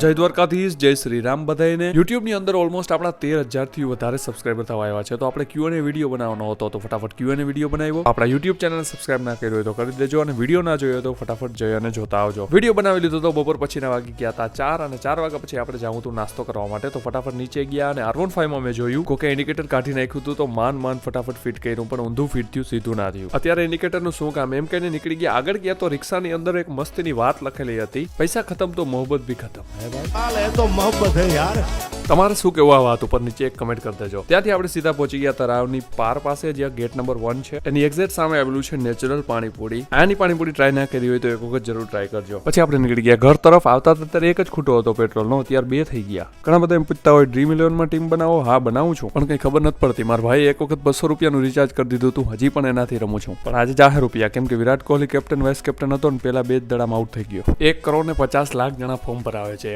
જય દ્વારકાધીશ, જય શ્રી રામ બધાઈને. YouTube ની અંદર ઓલમોસ્ટ આપણા 13,000 થી વધારે સબસ્ક્રાઇબર થવા આવ્યા છે. તો આપણે Q&A વિડીયો બનાવવાનો હતો તો ફટાફટ Q&A વિડીયો બનાવ્યો. આપણા YouTube ચેનલ સબસ્ક્રાઇબ ના કર્યો હોય તો કરી દેજો અને વિડીયો ના જોયો તો ફટાફટ જઈ અને જોતા આવજો. વિડીયો બનાવી લીધો તો બપોર પછીના વાગી ગયા હતા 4 અને 4 વાગ્યા પછી આપણે જાવું હતું નાસ્તો કરવા માટે. તો ફટાફટ નીચે ગયા અને R15 માં મેં જોયું કોકે ઇન્ડિકેટર કાઢી નાખ્યું હતું તો માન ફટાફટ ફિટ કર્યું, પણ ઊંધું ફિટ થયું, સીધું ના થયું. અત્યારે ઇન્ડિકેટરનું શું કામ એમ કહીને નીકળી ગયા. આગળ ગયા તો રિક્ષાની અંદર એક મસ્તીની વાત લખેલી હતી, પૈસા ખતમ તો મોહબ્બત ભી ખતમ. હે ભાઈ તો મોહબ્બત હે યાર. તમારે શું કેવું આ વાત ઉપર નીચે એક કમેન્ટ કરી દેજો. ત્યાંથી આપણે સીધા પહોંચી ગયા તળાવની પાર પાસે, જ્યાં ગેટ નંબર 1 છે. એની એક્ઝેક્ટ સામે આવેલું છે નેચરલ પાણીપુરી. આની પાણીપુરી ટ્રાય ના કરી હોય તો એક વખત જરૂર ટ્રાય કરજો. પછી આપણે નીકળી ગયા ઘર તરફ. આવતા ત્યારે એક જ ખૂટો હતો પેટ્રોલનો, અત્યારે 2 થઈ ગયા. ઘણા બધા એમ પૂછતા હોય ડ્રીમ 11માં ટીમ બનાવો. હા, બનાવું છું, પણ કઈ ખબર નથી પડતી. મારા ભાઈ એક વખત 200 રૂપિયાનું રિચાર્જ કરી દીધું હતું, હજી પણ એનાથી રમું છું. પણ આજે જાહે રૂપિયા, કેમ કે Virat Kohli captain vice captain હતો ને પેલા 2 જ દડામાં આઉટ થઈ ગયો. 1 કરોડ ને 50 લાખ જણા ફોર્મ ભરાવે છે.